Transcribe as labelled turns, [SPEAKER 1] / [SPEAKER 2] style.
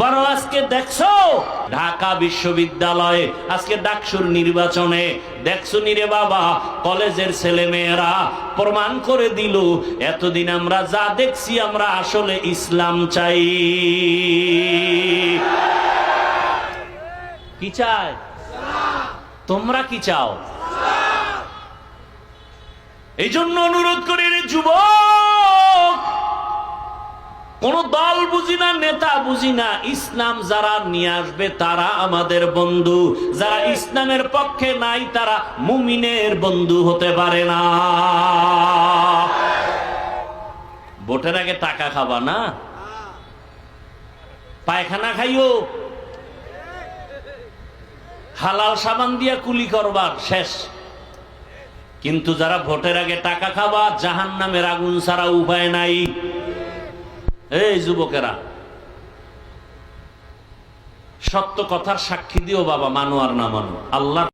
[SPEAKER 1] বড় আজকে দেখছো ঢাকা বিশ্ববিদ্যালয়ে আজকে ডাকসুর নির্বাচনে দেখছো নিরে বাবা, কলেজের ছেলে মেয়েরা প্রমাণ করে দিল এতদিন আমরা যা দেখছি আমরা আসলে ইসলাম চাই। কি চাই? তোমরা কি চাও? এই জন্য অনুরোধ করি রে যুবক, কোন দল বুঝি না, নেতা বুঝি না, ইসলাম যারা নিয়ে আসবে তারা আমাদের বন্ধু, যারা ইসলামের পক্ষে নাই তারা মুমিনের বন্ধু হতে পারে না। ভোটের আগে টাকা খাবা না, পায়খানা খাইও, হালাল সাবান দিয়া কুলি করবার শেষ। কিন্তু যারা ভোটের আগে টাকা খাবা, জাহান্নামের আগুন ছাড়া উপায় নাই। এই যুবকেরা, সত্য কথার সাক্ষী দিও বাবা, মানো আর না মানো, আল্লাহ